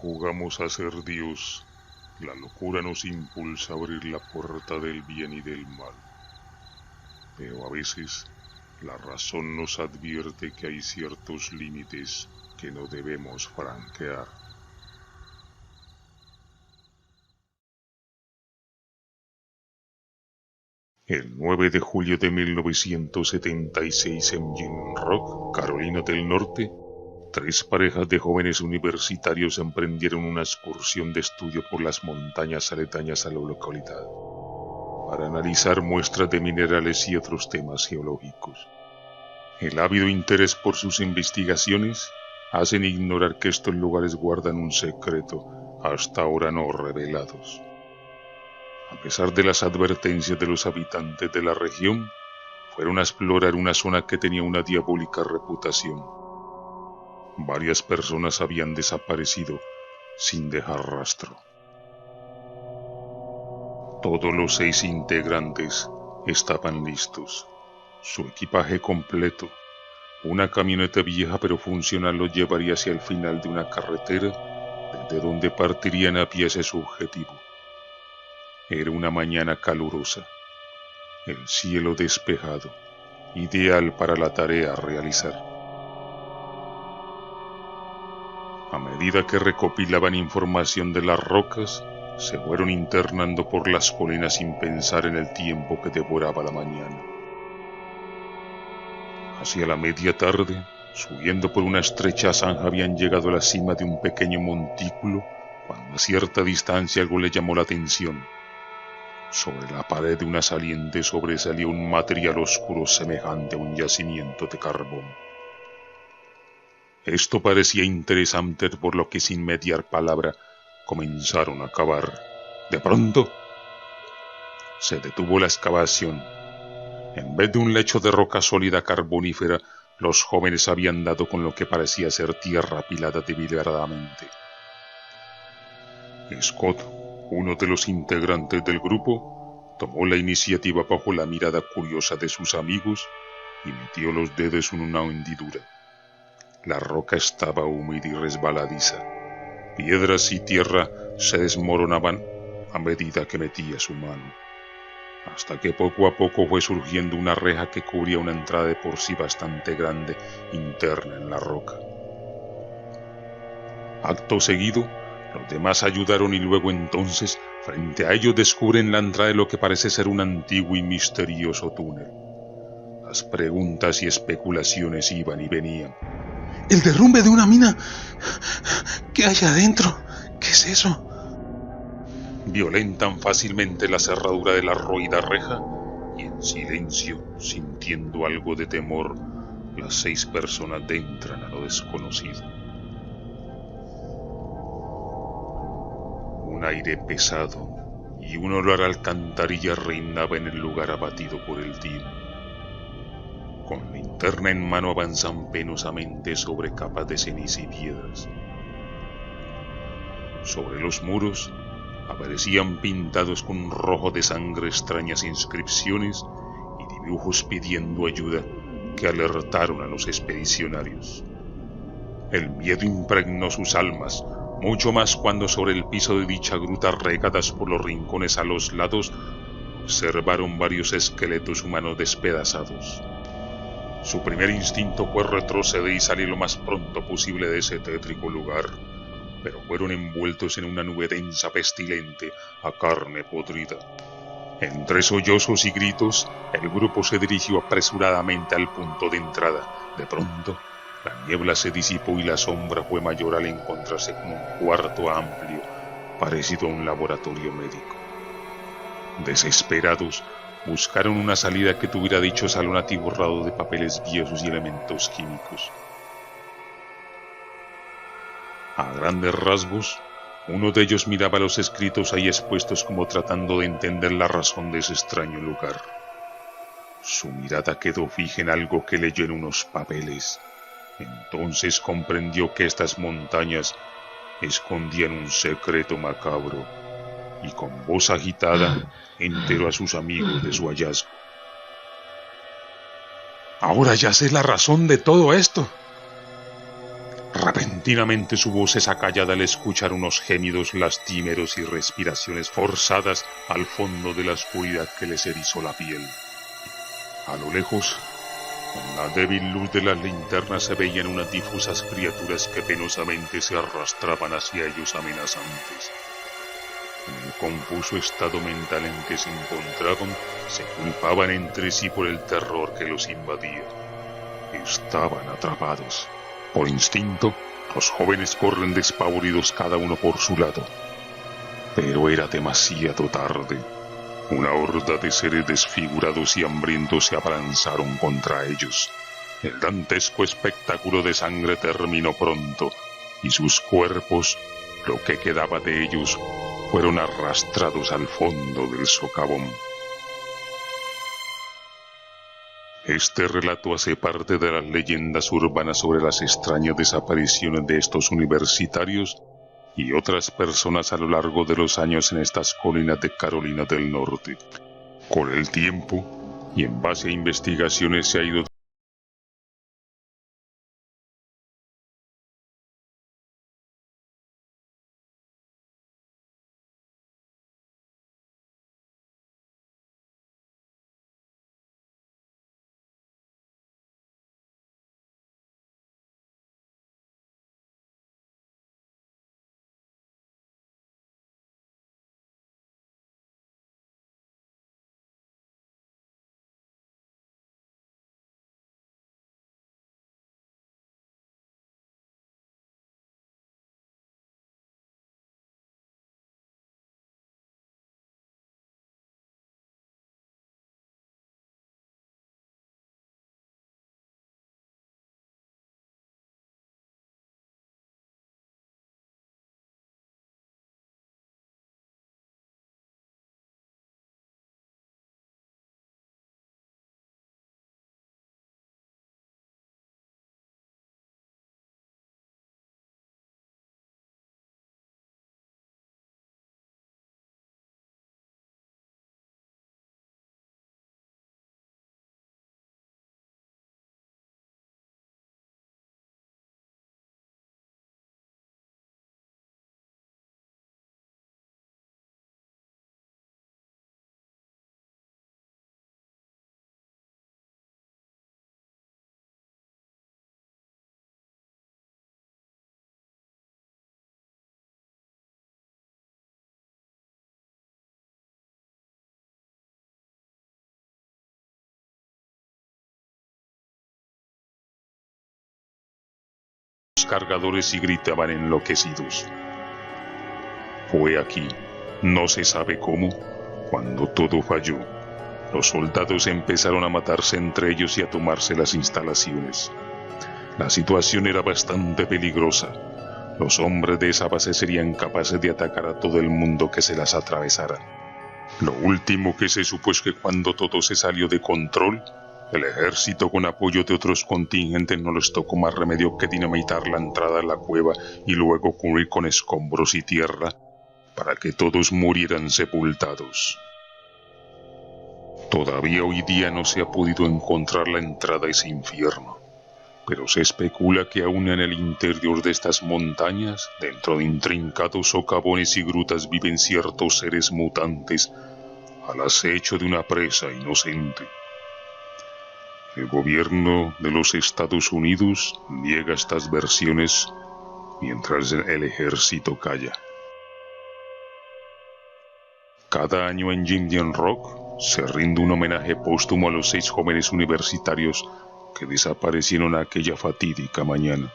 jugamos a ser Dios, la locura nos impulsa a abrir la puerta del bien y del mal. Pero a veces la razón nos advierte que hay ciertos límites que no debemos franquear. El 9 de julio de 1976 en Gin Rock, Carolina del Norte, 3 parejas de jóvenes universitarios emprendieron una excursión de estudio por las montañas aledañas a la localidad, para analizar muestras de minerales y otros temas geológicos. El ávido interés por sus investigaciones hacen ignorar que estos lugares guardan un secreto hasta ahora no revelados. A pesar de las advertencias de los habitantes de la región, fueron a explorar una zona que tenía una diabólica reputación. Varias personas habían desaparecido sin dejar rastro. Todos los 6 integrantes estaban listos. Su equipaje completo, una camioneta vieja pero funcional, los llevaría hacia el final de una carretera desde donde partirían a pie hacia su objetivo. Era una mañana calurosa, el cielo despejado, ideal para la tarea a realizar. A medida que recopilaban información de las rocas, se fueron internando por las colinas sin pensar en el tiempo que devoraba la mañana. Hacia la media tarde, subiendo por una estrecha zanja, habían llegado a la cima de un pequeño montículo cuando a cierta distancia algo le llamó la atención. Sobre la pared de una saliente sobresalía un material oscuro semejante a un yacimiento de carbón. Esto parecía interesante, por lo que sin mediar palabra comenzaron a cavar. De pronto, se detuvo la excavación. En vez de un lecho de roca sólida carbonífera, los jóvenes habían dado con lo que parecía ser tierra apilada deliberadamente. Scott, uno de los integrantes del grupo, tomó la iniciativa bajo la mirada curiosa de sus amigos y metió los dedos en una hendidura. La roca estaba húmeda y resbaladiza. Piedras y tierra se desmoronaban a medida que metía su mano, hasta que poco a poco fue surgiendo una reja que cubría una entrada de por sí bastante grande interna en la roca. Acto seguido, los demás ayudaron y luego entonces, frente a ellos, descubren la entrada de lo que parece ser un antiguo y misterioso túnel. Las preguntas y especulaciones iban y venían. ¡El derrumbe de una mina! ¿Qué hay adentro? ¿Qué es eso? Violentan fácilmente la cerradura de la roída reja y en silencio, sintiendo algo de temor, las 6 personas entran a lo desconocido. Un aire pesado y un olor a alcantarilla reinaba en el lugar abatido por el timo. Con linterna en mano avanzan penosamente sobre capas de ceniza y piedras. Sobre los muros aparecían pintados con un rojo de sangre extrañas inscripciones y dibujos pidiendo ayuda que alertaron a los expedicionarios. El miedo impregnó sus almas, mucho más cuando sobre el piso de dicha gruta, regadas por los rincones a los lados, observaron varios esqueletos humanos despedazados. Su primer instinto fue retroceder y salir lo más pronto posible de ese tétrico lugar, pero fueron envueltos en una nube densa pestilente a carne podrida. Entre sollozos y gritos, el grupo se dirigió apresuradamente al punto de entrada. De pronto, la niebla se disipó y la sombra fue mayor al encontrarse con un cuarto amplio, parecido a un laboratorio médico. Desesperados, buscaron una salida que tuviera dicho salón atiborrado de papeles viejos y elementos químicos. A grandes rasgos, uno de ellos miraba los escritos ahí expuestos como tratando de entender la razón de ese extraño lugar. Su mirada quedó fija en algo que leyó en unos papeles. Entonces comprendió que estas montañas escondían un secreto macabro y con voz agitada enteró a sus amigos de su hallazgo. Ahora ya sé la razón de todo esto. Repentinamente su voz es acallada al escuchar unos gemidos lastimeros y respiraciones forzadas al fondo de la oscuridad que les erizó la piel. A lo lejos, con la débil luz de las linternas se veían unas difusas criaturas que penosamente se arrastraban hacia ellos amenazantes. En el confuso estado mental en que se encontraban, se culpaban entre sí por el terror que los invadía. Estaban atrapados. Por instinto, los jóvenes corren despavoridos cada uno por su lado. Pero era demasiado tarde. Una horda de seres desfigurados y hambrientos se abalanzaron contra ellos. El dantesco espectáculo de sangre terminó pronto, y sus cuerpos, lo que quedaba de ellos, fueron arrastrados al fondo del socavón. Este relato hace parte de las leyendas urbanas sobre las extrañas desapariciones de estos universitarios y otras personas a lo largo de los años en estas colinas de Carolina del Norte. Con el tiempo, y en base a investigaciones, se ha ido los cargadores y gritaban enloquecidos. Fue aquí, no se sabe cómo, cuando todo falló. Los soldados empezaron a matarse entre ellos y a tomarse las instalaciones. La situación era bastante peligrosa. Los hombres de esa base serían capaces de atacar a todo el mundo que se las atravesara. Lo último que se supo es que cuando todo se salió de control, el ejército, con apoyo de otros contingentes, no les tocó más remedio que dinamitar la entrada a la cueva y luego cubrir con escombros y tierra para que todos murieran sepultados. Todavía hoy día no se ha podido encontrar la entrada a ese infierno, pero se especula que aún en el interior de estas montañas, dentro de intrincados socavones y grutas, viven ciertos seres mutantes al acecho de una presa inocente. El gobierno de los Estados Unidos niega estas versiones mientras el ejército calla. Cada año en Indian Rock se rinde un homenaje póstumo a los 6 jóvenes universitarios que desaparecieron aquella fatídica mañana.